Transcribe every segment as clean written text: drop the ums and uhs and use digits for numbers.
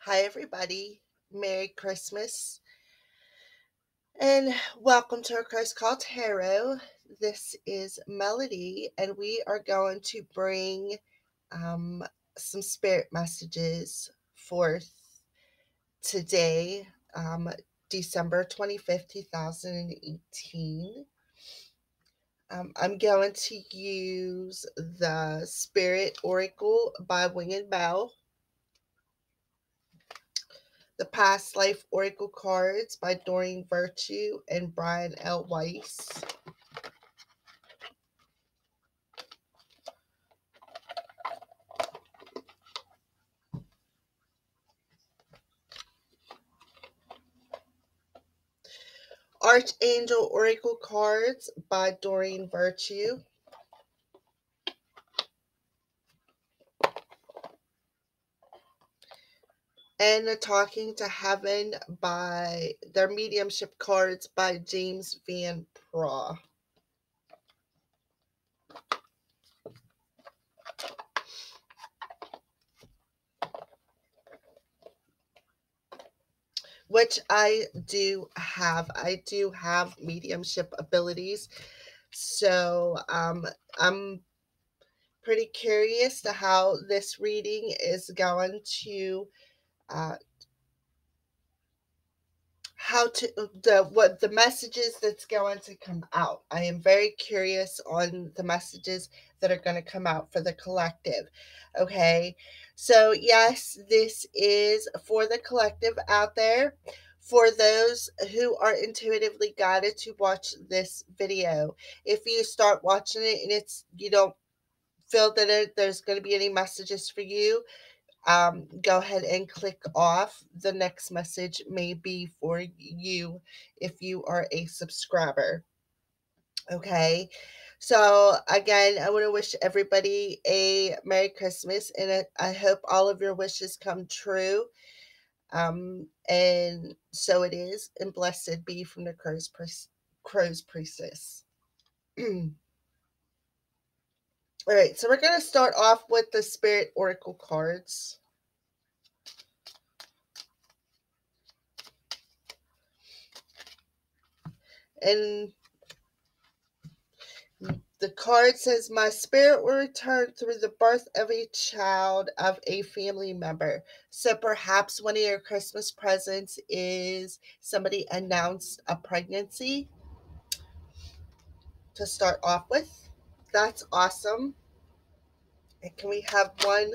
Hi, everybody. Merry Christmas and welcome to our Christ Call Tarot. This is Melody, and we are going to bring um, some spirit messages forth today, December 25th, 2018. I'm going to use the Spirit Oracle by Wing and Bell, the Past Life Oracle cards by Doreen Virtue and Brian L. Weiss, Archangel Oracle cards by Doreen Virtue, and the Talking to Heaven by their mediumship cards by James Van Praagh. Which I do have. I do have mediumship abilities. So I'm pretty curious to how this reading is going to uh, how to what the messages that's going to come out. I am very curious on the messages that are going to come out for the collective. Okay, so yes, this is for the collective out there, for those who are intuitively guided to watch this video. If you start watching it and you don't feel that there's going to be any messages for you, go ahead and click off. The next message may be for you if you are a subscriber. Okay, so again, I want to wish everybody a Merry Christmas, and I hope all of your wishes come true. And so it is, and blessed be from the crow's priestess. All right, so we're going to start off with the Spirit Oracle cards. And the card says, my spirit will return through the birth of a child of a family member. So perhaps one of your Christmas presents is somebody announced a pregnancy to start off with. That's awesome. And can we have one?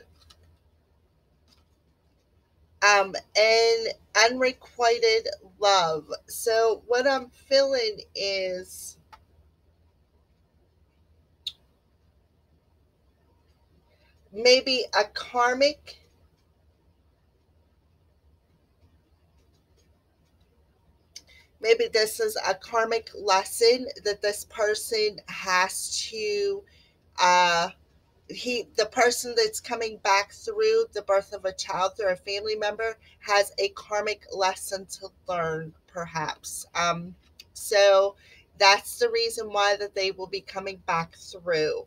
And unrequited love. So what I'm feeling is maybe a karmic maybe this is a karmic lesson that this person has to the person that's coming back through the birth of a child through a family member has a karmic lesson to learn, perhaps. So that's the reason why that they will be coming back through.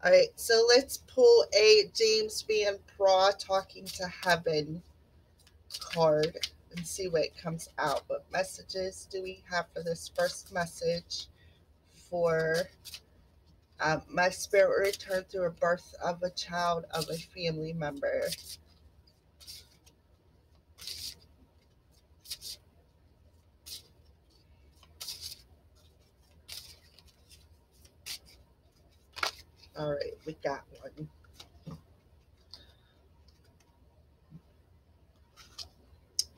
All right, so let's pull a James Van Praagh Talking to Heaven card and see what comes out. What messages do we have for this first message for my spirit will return through a birth of a child of a family member? All right, we got one.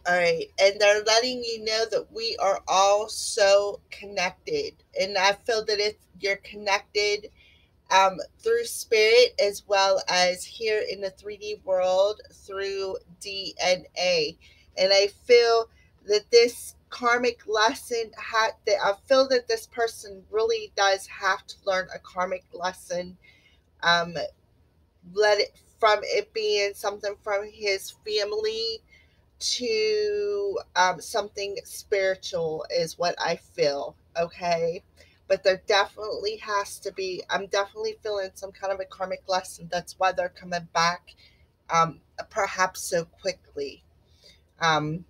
All right, and they're letting you know that we are all so connected, and I feel that you're connected through spirit as well as here in the 3D world through DNA. And I feel that this karmic lesson that I feel that this person really does have to learn a karmic lesson. Um, let it from it being something from his family to something spiritual is what I feel. Okay. but there definitely has to be, I'm definitely feeling some kind of a karmic lesson. That's why they're coming back, perhaps so quickly. Um,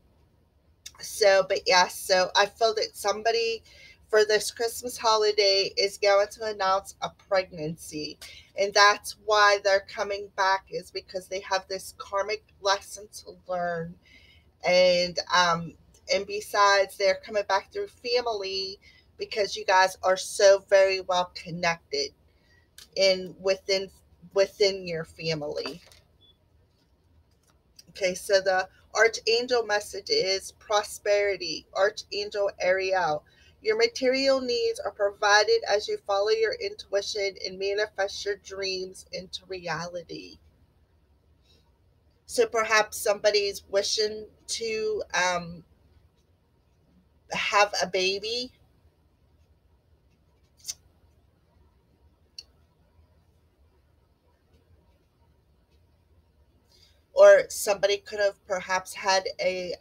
but yeah, so I feel that somebody for this Christmas holiday is going to announce a pregnancy. And that's why they're coming back, is because they have this karmic lesson to learn. And besides, they're coming back through family because you guys are so very well connected in within your family. Okay, so the archangel message is prosperity. Archangel Ariel. Your material needs are provided as you follow your intuition and manifest your dreams into reality. So perhaps somebody's wishing to have a baby, or somebody could have perhaps had a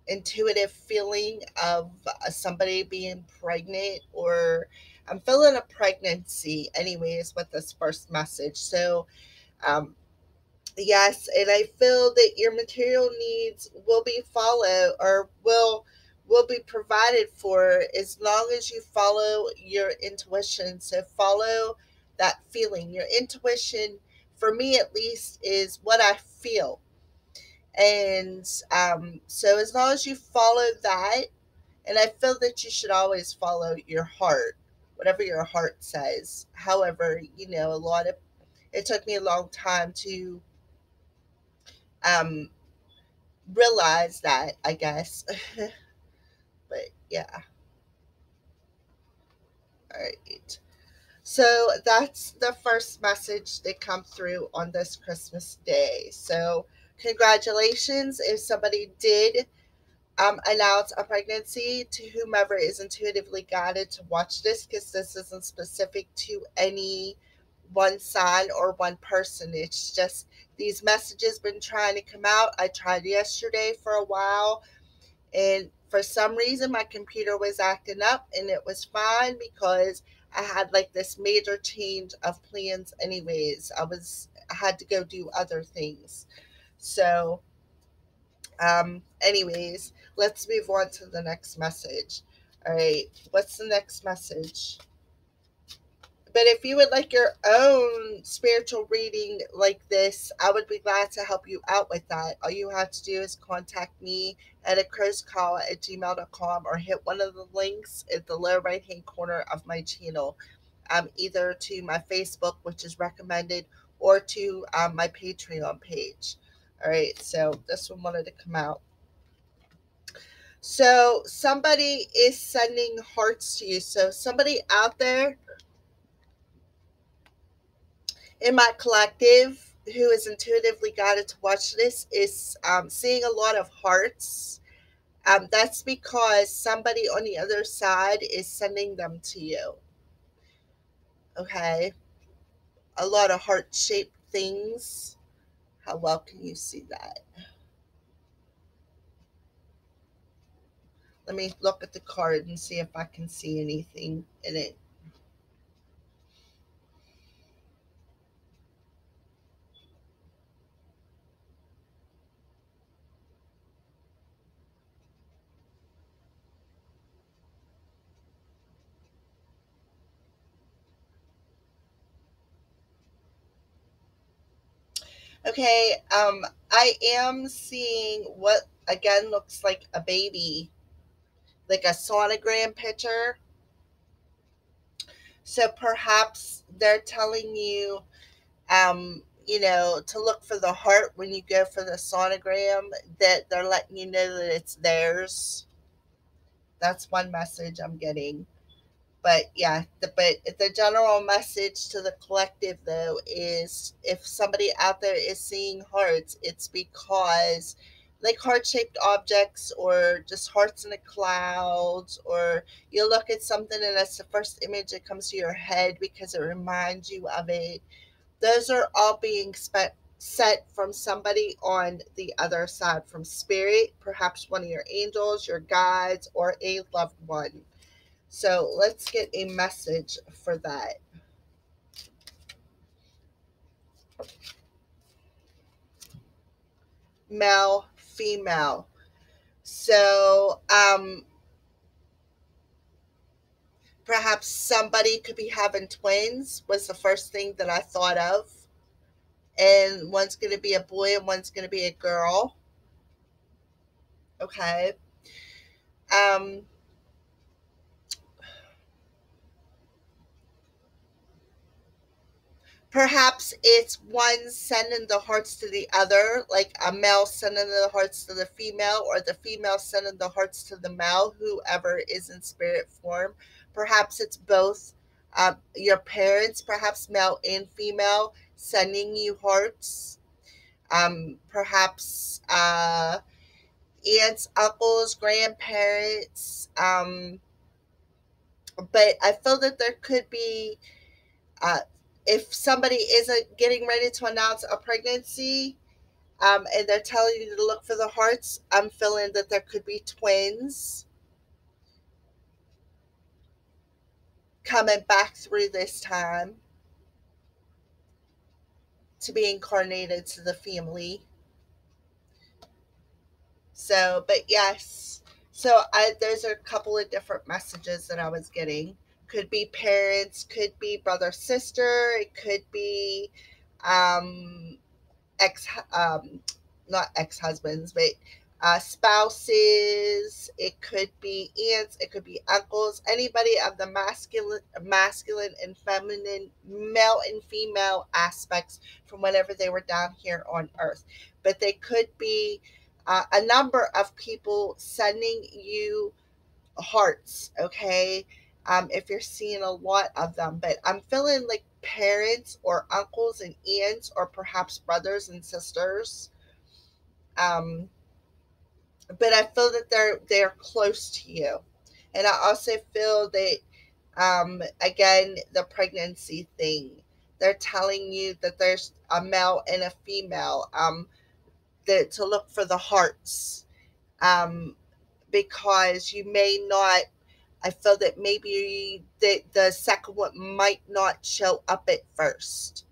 intuitive feeling of somebody being pregnant, or I'm feeling a pregnancy anyways with this first message. So um, yes, and I feel that your material needs will be followed, or will be provided for, as long as you follow your intuition. So follow that feeling. Your intuition, for me at least, is what I feel. And so as long as you follow that, and I feel that you should always follow your heart, whatever your heart says. However, a lot of it took me a long time to um, realize that, I guess. But yeah, all right. So that's the first message that come through on this Christmas day. So congratulations if somebody did announce a pregnancy, to whomever is intuitively guided to watch this, because this isn't specific to any one sign or one person. It's just these messages been trying to come out. I tried yesterday for a while, and for some reason my computer was acting up, and it was fine because I had like this major change of plans anyways. I had to go do other things. So anyways, let's move on to the next message. All right, what's the next message? But if you would like your own spiritual reading like this, I would be glad to help you out with that. All you have to do is contact me at a crowscall@gmail.com, or hit one of the links at the lower right hand corner of my channel, either to my Facebook, which is recommended, or to my Patreon page. All right, so this one wanted to come out. So somebody is sending hearts to you. So somebody out there in my collective who is intuitively guided to watch this is seeing a lot of hearts. That's because somebody on the other side is sending them to you. Okay. A lot of heart shaped things. How well can you see that? Let me look at the card and see if I can see anything in it. Okay, I am seeing what again looks like a baby, like a sonogram picture. So perhaps they're telling you, to look for the heart when you go for the sonogram, that they're letting you know that it's theirs. That's one message I'm getting. But yeah, the general message to the collective though is, if somebody out there is seeing hearts, it's because like heart shaped objects, or just hearts in the clouds, or you look at something and that's the first image that comes to your head because it reminds you of it. Those are all being set from somebody on the other side, from spirit, perhaps one of your angels, your guides, or a loved one. So let's get a message for that. Male, female. So perhaps somebody could be having twins was the first thing that I thought of. And one's going to be a boy and one's going to be a girl. Okay. Um, Perhaps it's one sending the hearts to the other, like a male sending the hearts to the female, or the female sending the hearts to the male, whoever is in spirit form. Perhaps it's both, your parents, perhaps male and female, sending you hearts. Perhaps aunts, uncles, grandparents. But I feel that there could be, uh, if somebody isn't getting ready to announce a pregnancy, and they're telling you to look for the hearts, I'm feeling that there could be twins coming back through this time to be incarnated to the family. So, but yes. So there's a couple of different messages that I was getting. Could be parents, could be brother, sister, it could be um, ex not ex-husbands, but spouses. It could be aunts, it could be uncles, anybody of the masculine and feminine, male and female aspects from whenever they were down here on earth. But they could be a number of people sending you hearts, okay? If you're seeing a lot of them, but I'm feeling like parents or uncles and aunts, or perhaps brothers and sisters. Um, but I feel that they're close to you, and I also feel that again, the pregnancy thing. They're telling you that there's a male and a female. That to look for the hearts. Because you may not, I feel that maybe the second one might not show up at first.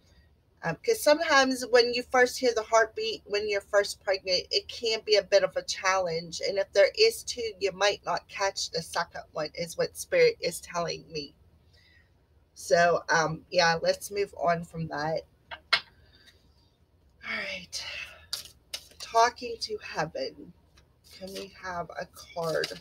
Because sometimes when you first hear the heartbeat, when you're first pregnant, it can be a bit of a challenge. And if there is two, you might not catch the second one, is what Spirit is telling me. So, yeah, let's move on from that. All right. Talking to Heaven. Can we have a card?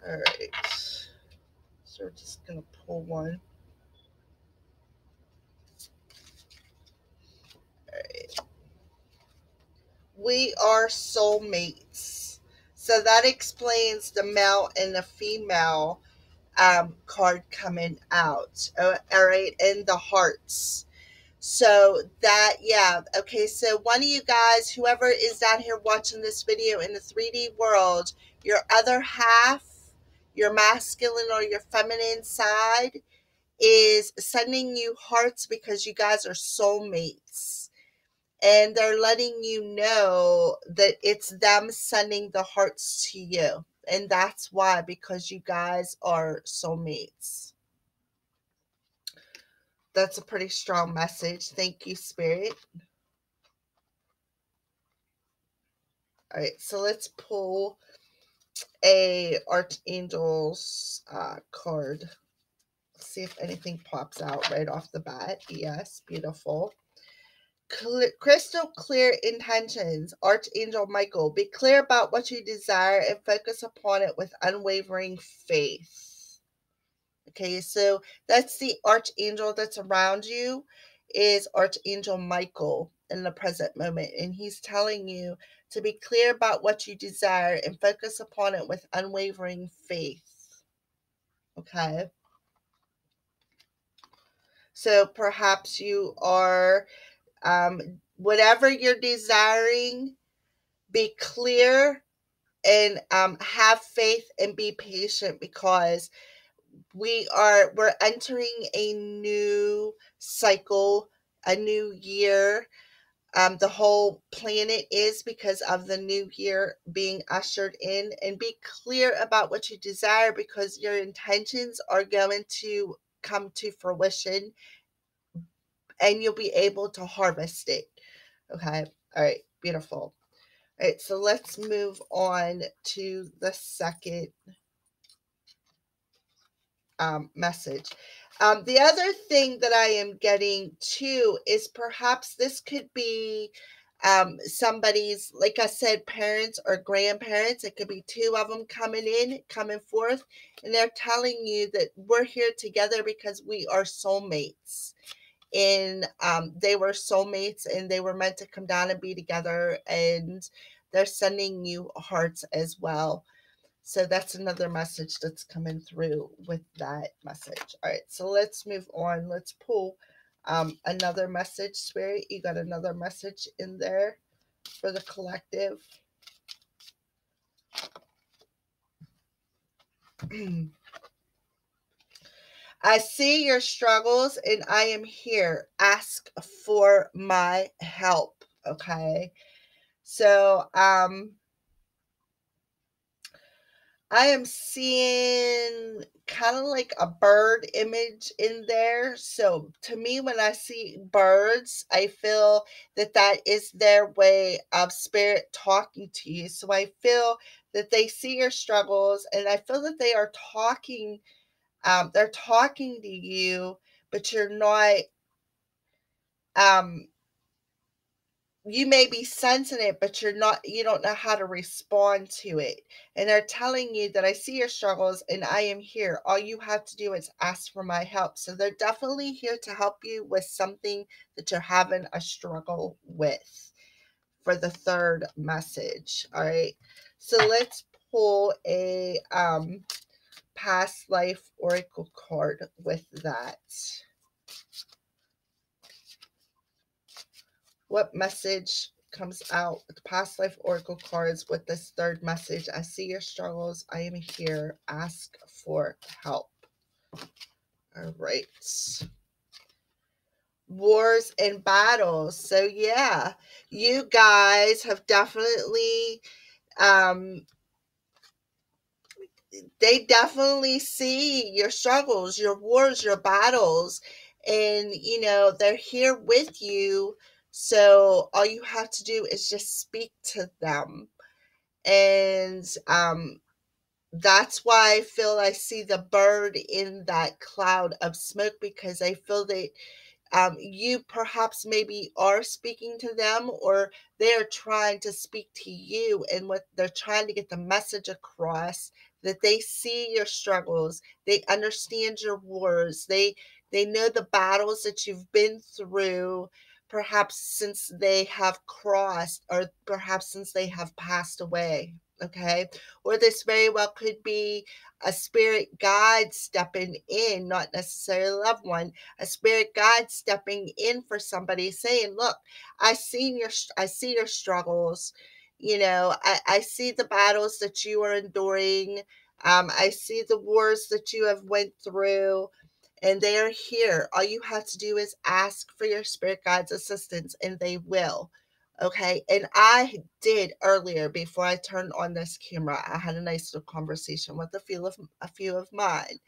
All right. So we're just going to pull one. All right. We are soulmates. So that explains the male and the female card coming out. All right. And the hearts. So that, yeah. Okay. So one of you guys, whoever is down here watching this video in the 3D world, your other half, your masculine or your feminine side, is sending you hearts because you guys are soulmates. And they're letting you know that it's them sending the hearts to you. And that's why, because you guys are soulmates. That's a pretty strong message. Thank you, Spirit. All right, so let's pull a Archangel's card. See if anything pops out right off the bat. Yes, beautiful. Crystal clear intentions. Archangel Michael, be clear about what you desire and focus upon it with unwavering faith. Okay, so that's the archangel that's around you, is Archangel Michael in the present moment, and he's telling you to be clear about what you desire and focus upon it with unwavering faith. Okay, so perhaps you are whatever you're desiring, be clear and have faith and be patient, because we're entering a new cycle, a new year. The whole planet is, because of the new year being ushered in. And be clear about what you desire, because your intentions are going to come to fruition and you'll be able to harvest it. Okay. All right. Beautiful. All right. So let's move on to the second message. The other thing that I am getting too is perhaps this could be somebody's, like I said, parents or grandparents. It could be two of them coming forth, and they're telling you that we're here together because we are soulmates. And they were soulmates and they were meant to come down and be together, and they're sending you hearts as well. So that's another message that's coming through with that message. All right, so let's move on. Let's pull another message. Spirit, you got another message in there for the collective. I see your struggles and I am here. Ask for my help. Okay. So I am seeing kind of like a bird image in there. So to me, when I see birds, I feel that that is their way of spirit talking to you. So I feel that they see your struggles, and I feel that they are talking. They're talking to you, but you're not. Um, you may be sensing it, but you don't know how to respond to it. And they're telling you that I see your struggles and I am here. All you have to do is ask for my help. So they're definitely here to help you with something that you're having a struggle with for the third message. All right. So let's pull a past life oracle card with that. What message comes out with the past life oracle cards with this third message? I see your struggles. I am here. Ask for help. All right. Wars and battles. So yeah, you guys have definitely they definitely see your struggles, your wars, your battles, and they're here with you. So all you have to do is just speak to them. And that's why I feel I see the bird in that cloud of smoke, because I feel that you perhaps maybe are speaking to them, or they're trying to speak to you, and what they're trying to get the message across, that they see your struggles, they understand your wars, they know the battles that you've been through, perhaps since they have crossed, or perhaps since they have passed away. Okay. Or this very well could be a spirit guide stepping in, not necessarily a loved one, a spirit guide stepping in for somebody, saying, look, I see your struggles. I see the battles that you are enduring. I see the wars that you have went through, and they are here. All you have to do is ask for your spirit guide's assistance, and they will. Okay. And I did earlier, before I turned on this camera, I had a nice little conversation with a few of mine.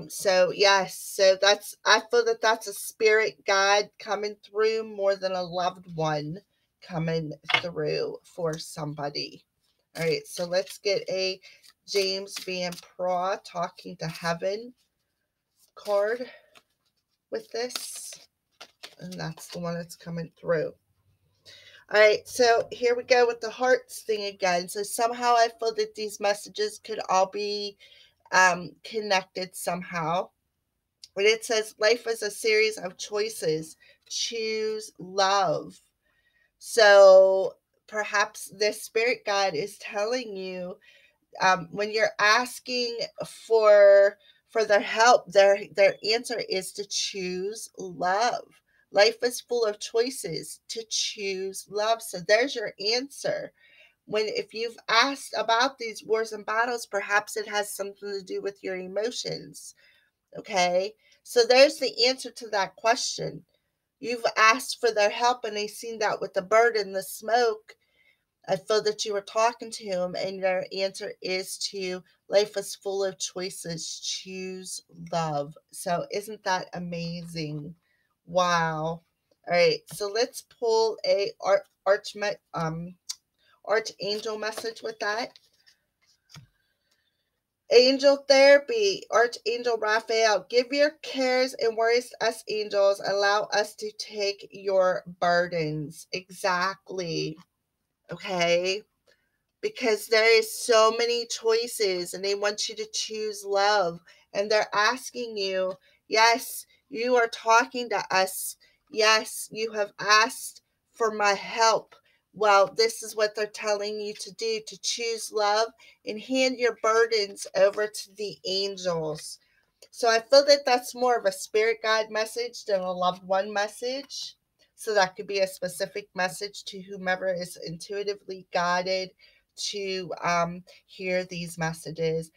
So yes, so I feel that that's a spirit guide coming through more than a loved one coming through for somebody. All right, so let's get a James Van Praagh Talking to Heaven card with this. And that's the one that's coming through. All right, so here we go with the hearts thing again. So somehow I feel that these messages could all be connected somehow. When it says life is a series of choices, choose love. So perhaps this spirit guide is telling you, when you're asking for their help, their answer is to choose love. Life is full of choices to choose love. So there's your answer. When if you've asked about these wars and battles, perhaps it has something to do with your emotions. Okay? So there's the answer to that question. You've asked for their help and they've seen that with the bird and the smoke. I feel that you were talking to him, and their answer is to life is full of choices. Choose love. So, isn't that amazing? Wow. All right, so let's pull a archangel message with that. Angel therapy, Archangel Raphael, give your cares and worries to us angels. Allow us to take your burdens. Exactly. Okay. Because there is so many choices and they want you to choose love, and they're asking you, yes, you are talking to us, yes, you have asked for my help. Well, this is what they're telling you to do, to choose love and hand your burdens over to the angels. So I feel that that's more of a spirit guide message than a loved one message. So that could be a specific message to whomever is intuitively guided to hear these messages.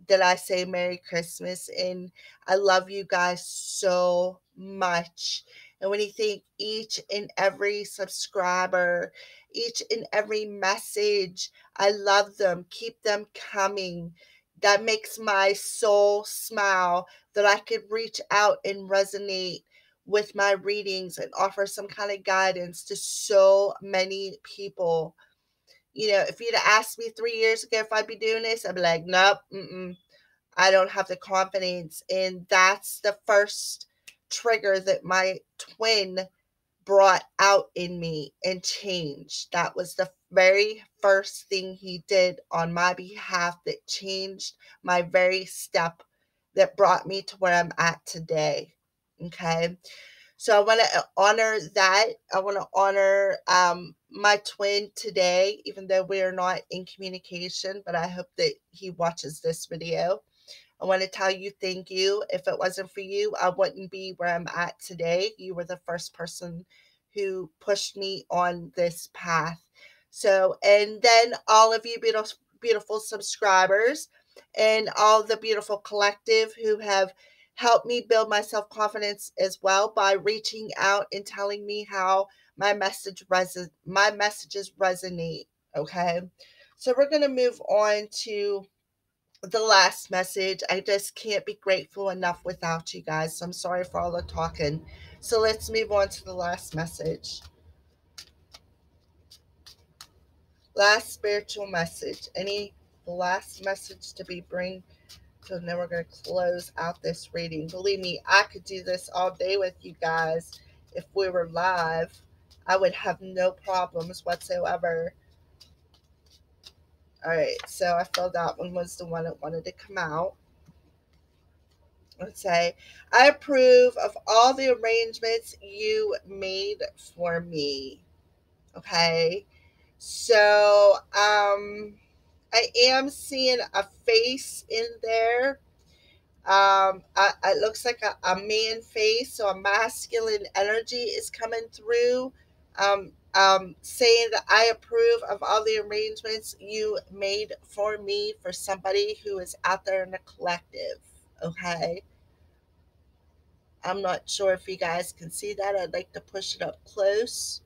Did I say Merry Christmas? And I love you guys so much. And when you think each and every subscriber, each and every message, I love them. Keep them coming. That makes my soul smile that I could reach out and resonate with my readings and offer some kind of guidance to so many people. You know, if you'd have asked me 3 years ago if I'd be doing this, I'd be like, nope, I don't have the confidence. And that's the first trigger that my twin brought out in me and changed. That was the very first thing he did on my behalf that changed my very step that brought me to where I'm at today. Okay. So I want to honor that. I want to honor my twin today, even though we are not in communication, but I hope that he watches this video. I want to tell you thank you. If it wasn't for you, I wouldn't be where I'm at today. You were the first person who pushed me on this path. So, and then all of you beautiful, beautiful subscribers and all the beautiful collective who have helped me build my self-confidence as well by reaching out and telling me how my my messages resonate. Okay. So we're going to move on to the last message. I just can't be grateful enough without you guys. So I'm sorry for all the talking. So let's move on to the last message. Last spiritual message. Any last message to be bring? So then we're going to close out this reading. Believe me, I could do this all day with you guys. If we were live, I would have no problems whatsoever. All right, so I felt that one was the one that wanted to come out. Let's say, I approve of all the arrangements you made for me. Okay. So, I am seeing a face in there. It looks like a man face, so a masculine energy is coming through. Saying that I approve of all the arrangements you made for me for somebody who is out there in the collective. Okay. I'm not sure if you guys can see that. I'd like to push it up close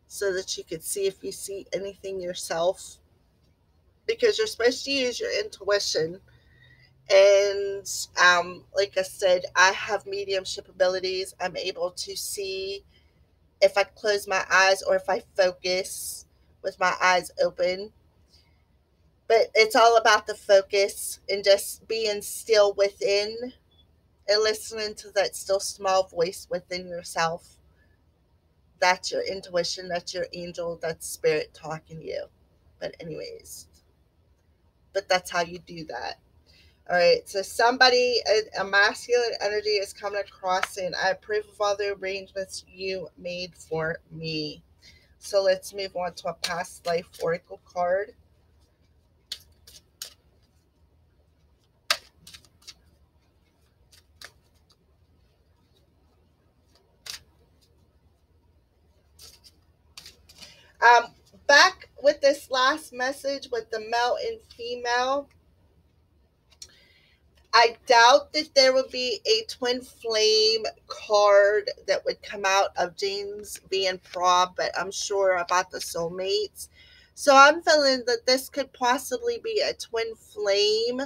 so that you could see if you see anything yourself. Because you're supposed to use your intuition. And like I said, I have mediumship abilities. I'm able to see if I close my eyes or if I focus with my eyes open. But it's all about the focus and just being still within and listening to that still small voice within yourself. That's your intuition, that's your angel, that's spirit talking to you. But anyways, but that's how you do that. All right, so somebody, a masculine energy is coming across and I approve of all the arrangements you made for me. So let's move on to a past life oracle card. Um, Back with this last message with the male and female, I doubt that there would be a twin flame card that would come out of James Van Prague, but I'm sure about the soulmates. So I'm feeling that this could possibly be a twin flame,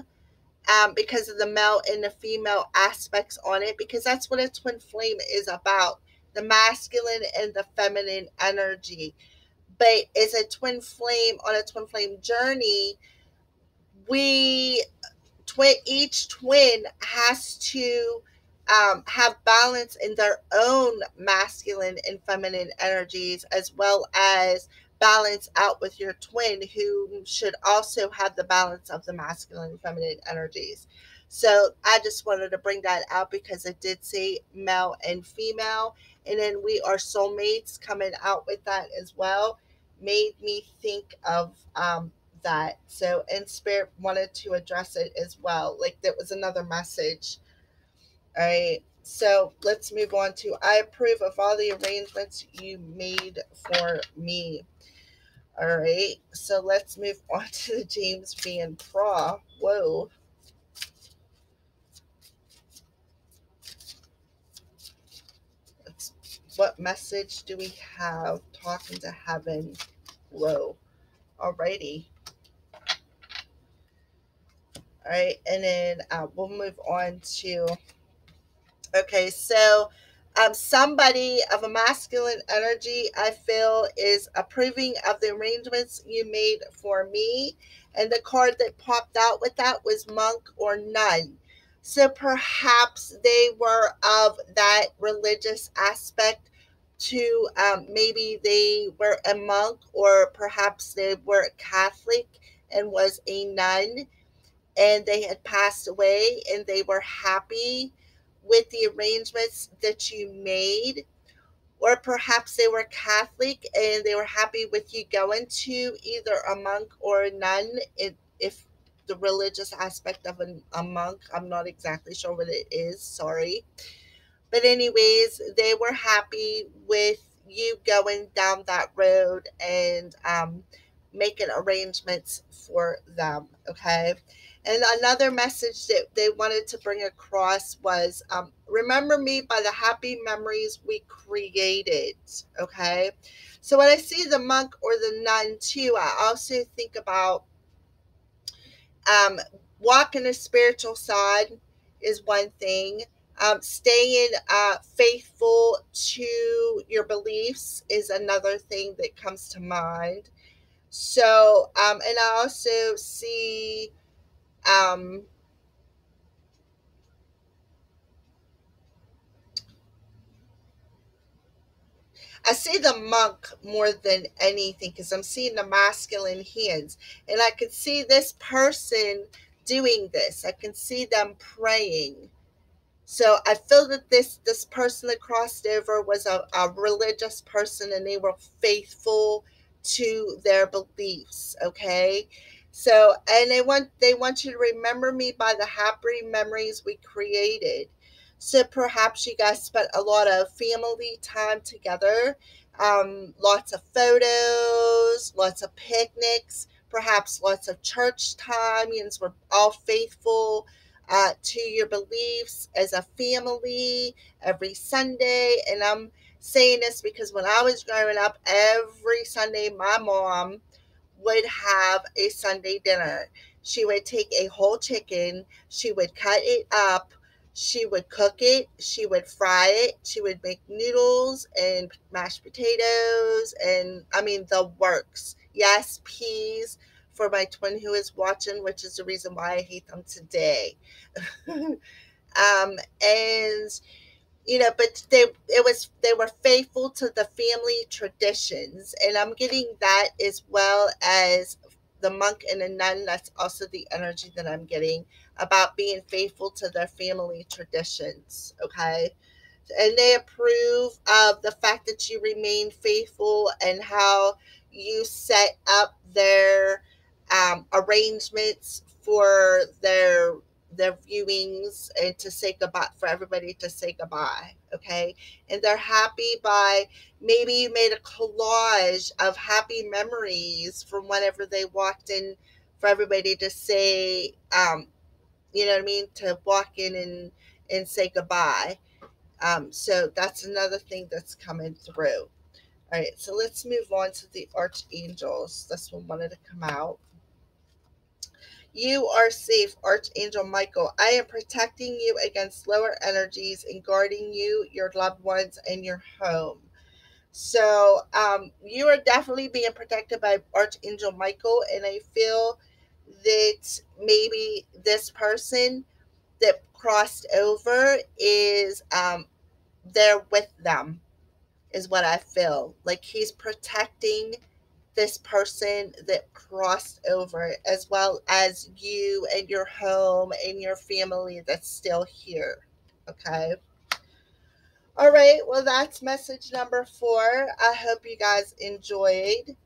because of the male and the female aspects on it, because that's what a twin flame is about, the masculine and the feminine energy. But as a twin flame on a twin flame journey, we each twin has to have balance in their own masculine and feminine energies, as well as balance out with your twin, who should also have the balance of the masculine and feminine energies. So I just wanted to bring that out because it did say male and female, and then we are soulmates coming out with that as well. Made me think of that. So, and Spirit wanted to address it as well. Like, that was another message. All right. So let's move on to I approve of all the arrangements you made for me. All right. So let's move on to the James Van Prague. Whoa. Let's, what message do we have? Talking to heaven. Whoa. Alrighty. All right. And then we'll move on to. Okay, so somebody of a masculine energy, I feel, is approving of the arrangements you made for me. And the card that popped out with that was monk or nun. So perhaps they were of that religious aspect to, maybe they were a monk, or perhaps they were Catholic and was a nun, and they had passed away and they were happy with the arrangements that you made. Or perhaps they were Catholic and they were happy with you going to either a monk or a nun. If the religious aspect of a monk, I'm not exactly sure what it is, sorry. But anyways, they were happy with you going down that road and making arrangements for them. Okay. And another message that they wanted to bring across was, remember me by the happy memories we created. Okay. So when I see the monk or the nun too, I also think about um, walking the spiritual side is one thing. Staying faithful to your beliefs is another thing that comes to mind. So, and I also see, um, I see the monk more than anything because I'm seeing the masculine hands, and I could see this person doing this. I can see them praying. So I feel that this person that crossed over was a religious person, and they were faithful to their beliefs. Okay. So, and they want you to remember me by the happy memories we created. So perhaps you guys spent a lot of family time together, lots of photos, lots of picnics, perhaps lots of church time. You were all faithful to your beliefs as a family every Sunday. And I'm saying this because when I was growing up, every Sunday my mom would have a Sunday dinner. She would take a whole chicken, she would cut it up, she would cook it, she would fry it, she would make noodles and mashed potatoes, and I mean, the works. Yes, peas for my twin who is watching, which is the reason why I hate them today. And but they were faithful to the family traditions, and I'm getting that as well as the monk and the nun. That's also the energy that I'm getting about being faithful to their family traditions. Okay. And they approve of the fact that you remain faithful and how you set up their arrangements for their viewings, and to say goodbye, for everybody to say goodbye. okay? And they're happy by maybe you made a collage of happy memories from whenever they walked in for everybody to say, you know what I mean, to walk in and say goodbye. So that's another thing that's coming through. All right, so let's move on to the archangels. This one wanted to come out. You are safe, Archangel Michael. I am protecting you against lower energies and guarding you, your loved ones, and your home. So you are definitely being protected by Archangel Michael, and I feel that maybe this person that crossed over is there with them, is what I feel. Like he's protecting this person that crossed over, as well as you and your home and your family that's still here. Okay. All right. Well, that's message number 4. I hope you guys enjoyed.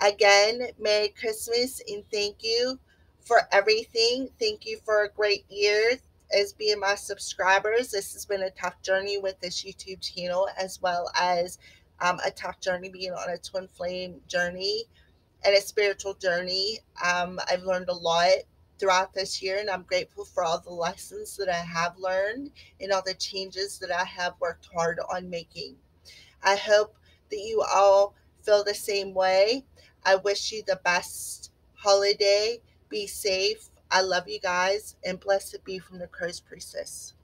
Again, Merry Christmas and thank you for everything. Thank you for a great year as being my subscribers. This has been a tough journey with this YouTube channel, as well as a tough journey being on a twin flame journey and a spiritual journey. I've learned a lot throughout this year, and I'm grateful for all the lessons that I have learned and all the changes that I have worked hard on making. I hope that you all feel the same way. I wish you the best holiday. Be safe. I love you guys, and blessed be from the Crow's Priestess.